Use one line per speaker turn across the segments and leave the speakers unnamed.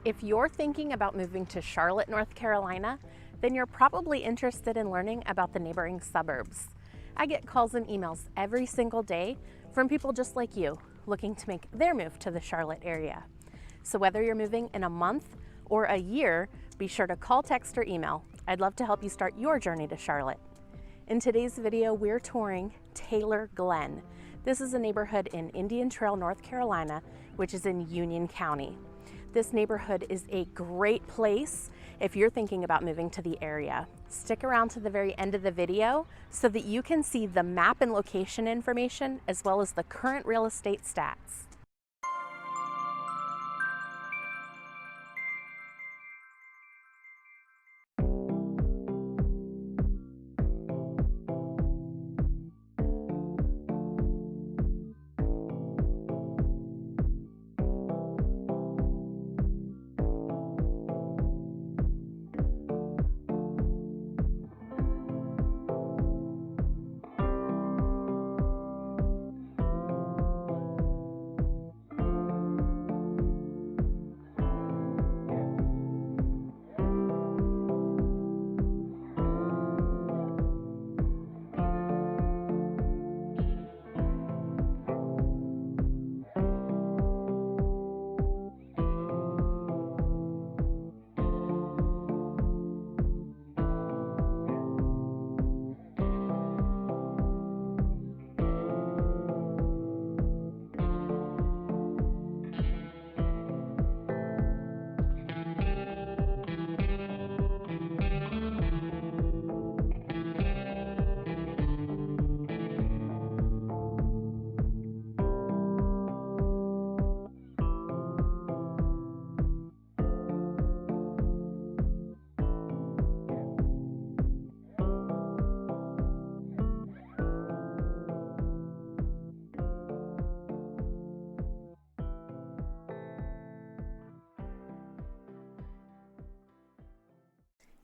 If you're thinking about moving to Charlotte, North Carolina, then you're probably interested in learning about the neighboring suburbs. I get calls and emails every single day from people just like you looking to make their move to the Charlotte area. So whether you're moving in a month or a year, be sure to call, text, or email. I'd love to help you start your journey to Charlotte. In today's video, we're touring Taylor Glen. This is a neighborhood in Indian Trail, North Carolina, which is in Union County. This neighborhood is a great place if you're thinking about moving to the area. Stick around to the very end of the video so that you can see the map and location information as well as the current real estate stats.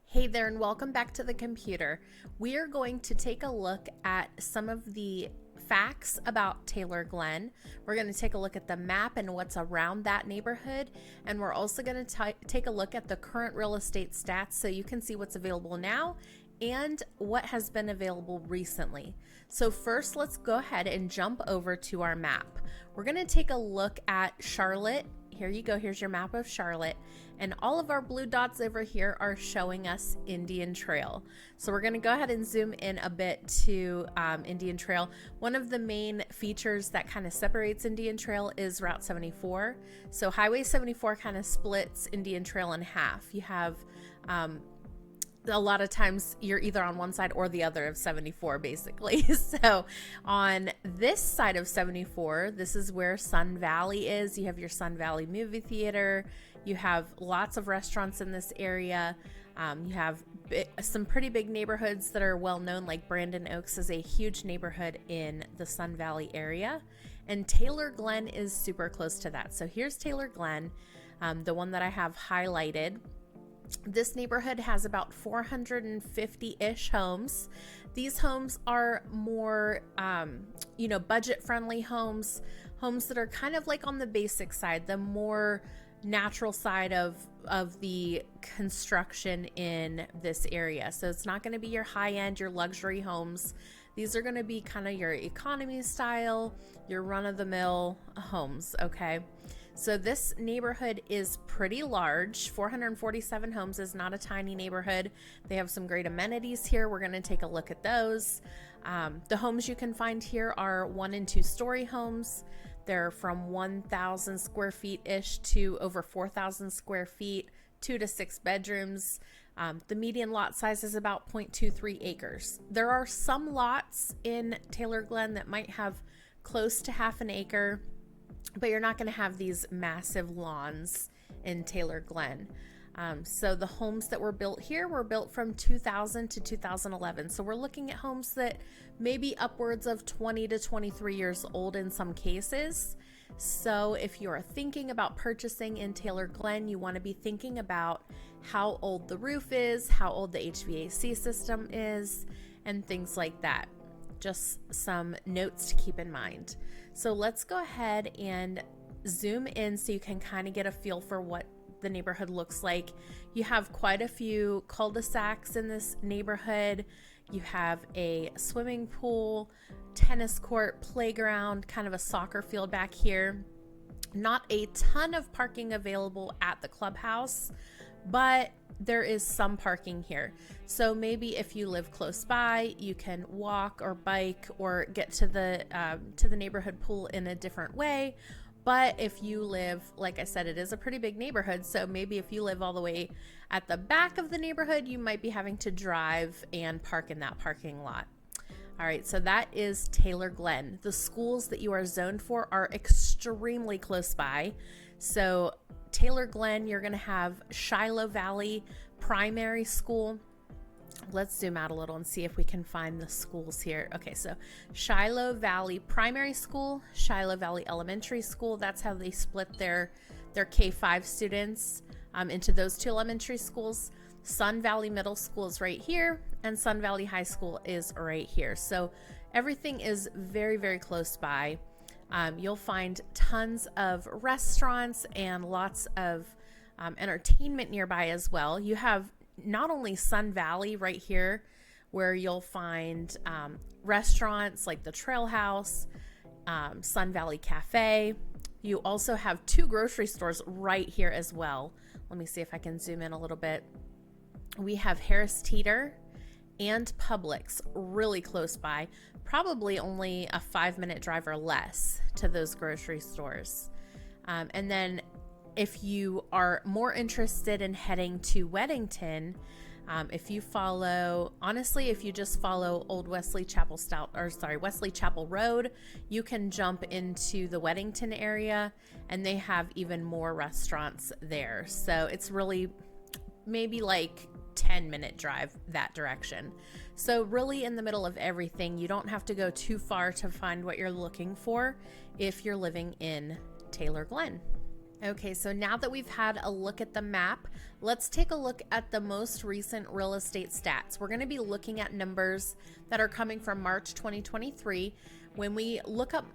Hey there, and welcome back to the computer. We are going to take a look at some of the facts about Taylor Glen. We're going to take a look at the map and what's around that neighborhood, and we're also going to take a look at the current real estate stats so you can see what's available now and what has been available recently. So first, let's go ahead and jump over to our map. We're going to take a look at Charlotte. Here you go, here's your map of Charlotte, and all of our blue dots over here are showing us Indian Trail. So we're going to go ahead and zoom in a bit to Indian Trail. One of the main features that kind of separates Indian Trail is Route 74. So Highway 74 kind of splits Indian Trail in half. You have a lot of times you're either on one side or the other of 74 basically. So on this side of 74, this is where Sun Valley is. You have your Sun Valley movie theater. You have lots of restaurants in this area. You have some pretty big neighborhoods that are well known, like Brandon Oaks is a huge neighborhood in the Sun Valley area. And Taylor Glen is super close to that. So here's Taylor Glen, the one that I have highlighted. This neighborhood has about 450-ish homes. These homes are more, budget-friendly homes that are kind of like on the basic side, the more natural side of the construction in this area. So it's not going to be your high-end, your luxury homes. These are going to be kind of your economy style, your run-of-the-mill homes, okay? So this neighborhood is pretty large. 447 homes is not a tiny neighborhood. They have some great amenities here. We're going to take a look at those. The homes you can find here are 1- and 2-story homes. They're from 1,000 square feet-ish to over 4,000 square feet, 2 to 6 bedrooms. The median lot size is about 0.23 acres. There are some lots in Taylor Glen that might have close to half an acre, but you're not going to have these massive lawns in Taylor Glen. So the homes that were built here were built from 2000 to 2011. So we're looking at homes that may be upwards of 20 to 23 years old in some cases. So if you're thinking about purchasing in Taylor Glen, you want to be thinking about how old the roof is, how old the HVAC system is, and things like that. Just some notes to keep in mind. So let's go ahead and zoom in so you can kind of get a feel for what the neighborhood looks like. You have quite a few cul-de-sacs in this neighborhood. You have a swimming pool, tennis court, playground, kind of a soccer field back here. Not a ton of parking available at the clubhouse, but there is some parking here. So maybe if you live close by, you can walk or bike or get to the neighborhood pool in a different way. But if you live, like I said, it is a pretty big neighborhood. So maybe if you live all the way at the back of the neighborhood, you might be having to drive and park in that parking lot. All right, so that is Taylor Glen. The schools that you are zoned for are extremely close by. So Taylor Glen, you're going to have Shiloh Valley Primary School. Let's zoom out a little and see if we can find the schools here. Okay, so Shiloh Valley Primary School, Shiloh Valley Elementary School. That's how they split their K-5 students into those two elementary schools. Sun Valley Middle School is right here, and Sun Valley High School is right here. So everything is very, very close by. You'll find tons of restaurants and lots of entertainment nearby as well. You have not only Sun Valley right here, where you'll find restaurants like the Trail House, Sun Valley Cafe. You also have two grocery stores right here as well. Let me see if I can zoom in a little bit. We have Harris Teeter and Publix really close by, probably only a 5-minute drive or less to those grocery stores. And then if you are more interested in heading to Weddington, if you just follow Old Wesley Chapel Wesley Chapel Road, you can jump into the Weddington area, and they have even more restaurants there. So it's really maybe like 10-minute drive that direction. So really in the middle of everything. You don't have to go too far to find what you're looking for if you're living in Taylor Glen. Okay, so now that we've had a look at the map, let's take a look at the most recent real estate stats. We're going to be looking at numbers that are coming from March 2023. When we look up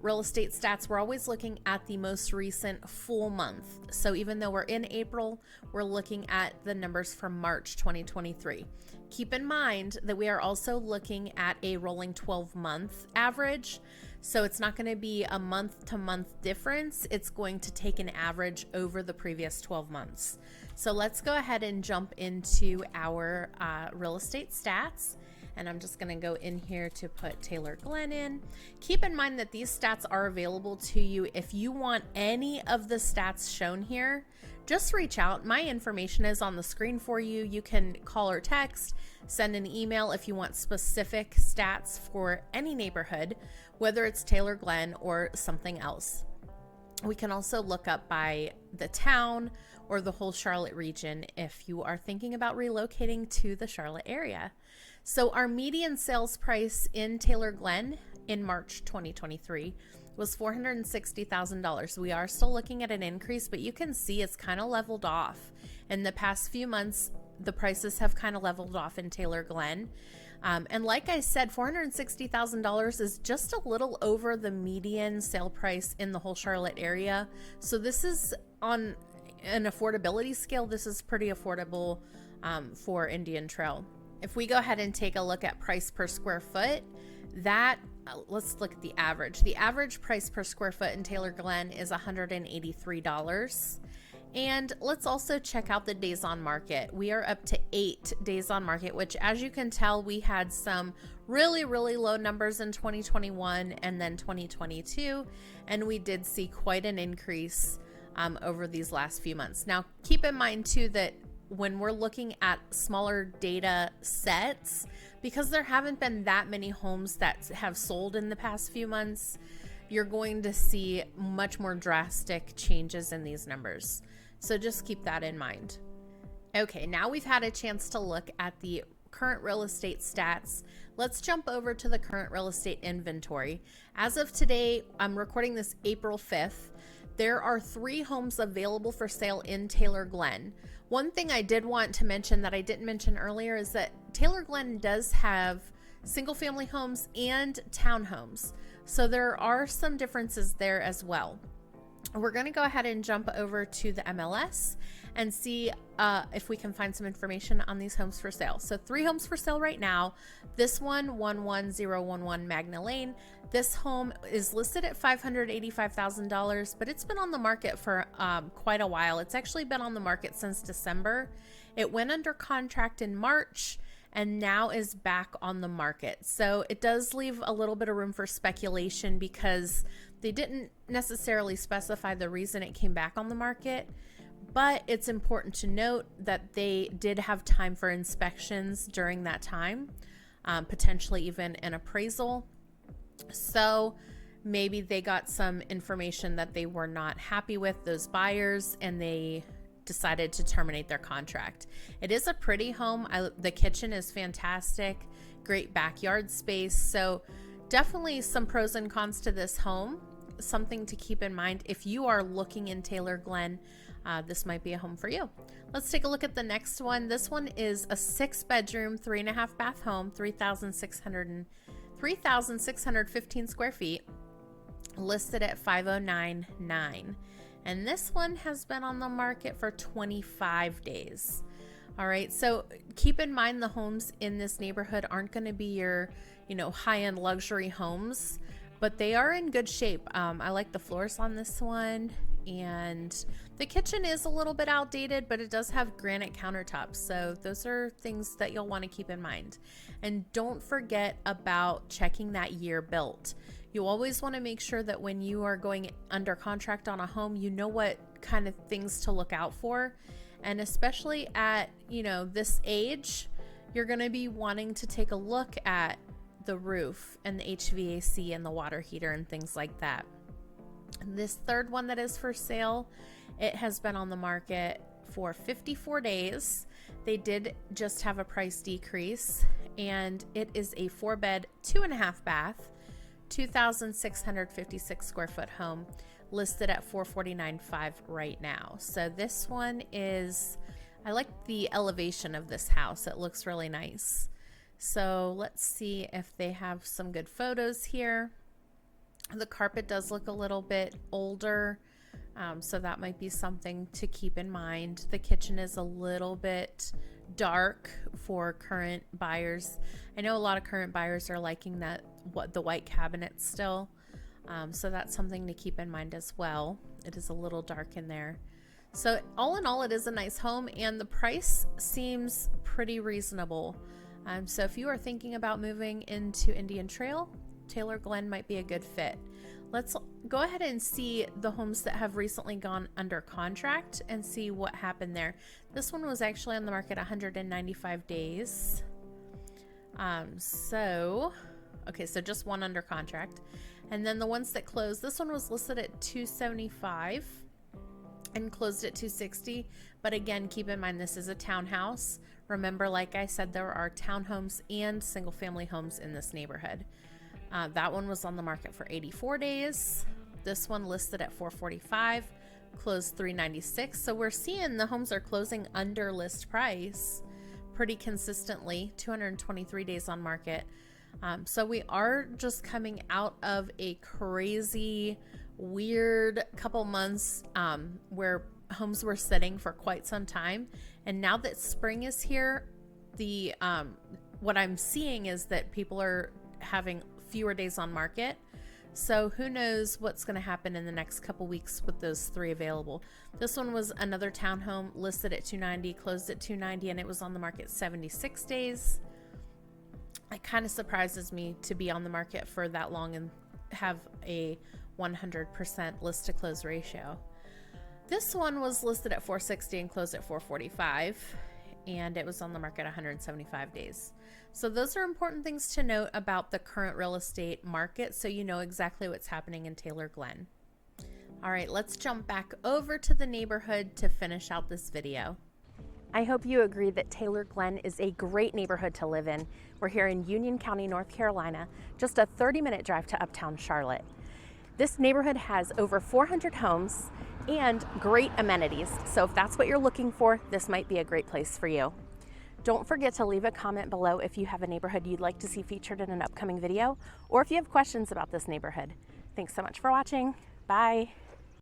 real estate stats, we're always looking at the most recent full month. So even though we're in April, we're looking at the numbers from March 2023. Keep in mind that we are also looking at a rolling 12-month average. So it's not going to be a month-to-month difference. It's going to take an average over the previous 12 months. So let's go ahead and jump into our real estate stats. And I'm just going to go in here to put Taylor Glen in. Keep in mind that these stats are available to you. If you want any of the stats shown here, just reach out. My information is on the screen for you. You can call or text, send an email if you want specific stats for any neighborhood, whether it's Taylor Glen or something else. We can also look up by the town or the whole Charlotte region if you are thinking about relocating to the Charlotte area. So our median sales price in Taylor Glen in March 2023 was $460,000. We are still looking at an increase, but you can see it's kind of leveled off. In the past few months, the prices have kind of leveled off in Taylor Glen. And like I said, $460,000 is just a little over the median sale price in the whole Charlotte area. So this is on an affordability scale. This is pretty affordable for Indian Trail. If we go ahead and take a look at price per square foot, let's look at the average. The average price per square foot in Taylor Glen is $183. And let's also check out the days on market. We are up to 8 days on market, which, as you can tell, we had some really, really low numbers in 2021 and then 2022. And we did see quite an increase over these last few months. Now, keep in mind too that when we're looking at smaller data sets, because there haven't been that many homes that have sold in the past few months, you're going to see much more drastic changes in these numbers. So just keep that in mind. Okay, now we've had a chance to look at the current real estate stats. Let's jump over to the current real estate inventory. As of today, I'm recording this April 5th. There are 3 homes available for sale in Taylor Glen. One thing I did want to mention that I didn't mention earlier is that Taylor Glen does have single family homes and townhomes. So there are some differences there as well. We're going to go ahead and jump over to the MLS and see if we can find some information on these homes for sale. So 3 homes for sale right now. This one, 11011 Magna Lane. This home is listed at $585,000, but it's been on the market for quite a while. It's actually been on the market since December. It went under contract in March and now is back on the market. So it does leave a little bit of room for speculation because they didn't necessarily specify the reason it came back on the market, but it's important to note that they did have time for inspections during that time, potentially even an appraisal. So maybe they got some information that they were not happy with, those buyers, and they decided to terminate their contract. It is a pretty home. The kitchen is fantastic, great backyard space. So definitely some pros and cons to this home. Something to keep in mind if you are looking in Taylor Glen, this might be a home for you. Let's take a look at the next one. this one is a 6-bedroom 3.5 bath home, 3,615 square feet, listed at $509,900, and this one has been on the market for 25 days. All right, so keep in mind the homes in this neighborhood aren't going to be your high-end luxury homes, but they are in good shape. I like the floors on this one, and the kitchen is a little bit outdated, but it does have granite countertops. So those are things that you'll want to keep in mind. And don't forget about checking that year built. You always want to make sure that when you are going under contract on a home, you know what kind of things to look out for. And especially at, this age, you're going to be wanting to take a look at the roof and the HVAC and the water heater and things like that. This third one that is for sale, it has been on the market for 54 days. They did just have a price decrease, and it is a 4-bed, 2.5 bath, 2,656 square foot home, listed at $449,500 right now. So this one is, I like the elevation of this house. It looks really nice. So let's see if they have some good photos here. The carpet does look a little bit older, so that might be something to keep in mind. The kitchen is a little bit dark for current buyers. I know a lot of current buyers are liking the white cabinets still, so that's something to keep in mind as well. It is a little dark in there. So all in all, it is a nice home, and the price seems pretty reasonable. So if you are thinking about moving into Indian Trail, Taylor Glen might be a good fit. Let's go ahead and see the homes that have recently gone under contract and see what happened there. This one was actually on the market 195 days. So just one under contract. And then the ones that closed, this one was listed at 275 and closed at 260. But again, keep in mind, this is a townhouse. Remember, like I said, there are townhomes and single family homes in this neighborhood. That one was on the market for 84 days. This one listed at 445, closed 396. So we're seeing the homes are closing under list price pretty consistently, 223 days on market. So we are just coming out of a crazy, weird couple months where homes were sitting for quite some time. And now that spring is here, what I'm seeing is that people are having fewer days on market. So who knows what's going to happen in the next couple weeks with those 3 available. This one was another townhome listed at 290, closed at 290, and it was on the market 76 days. It kind of surprises me to be on the market for that long and have a 100% list to close ratio. This one was listed at 460 and closed at 445, and it was on the market 175 days. So those are important things to note about the current real estate market, so you know exactly what's happening in Taylor Glen. All right, let's jump back over to the neighborhood to finish out this video. I hope you agree that Taylor Glen is a great neighborhood to live in. We're here in Union County, North Carolina, just a 30-minute drive to Uptown Charlotte. This neighborhood has over 400 homes and great amenities. So if that's what you're looking for, this might be a great place for you. Don't forget to leave a comment below if you have a neighborhood you'd like to see featured in an upcoming video, or if you have questions about this neighborhood. Thanks so much for watching. Bye.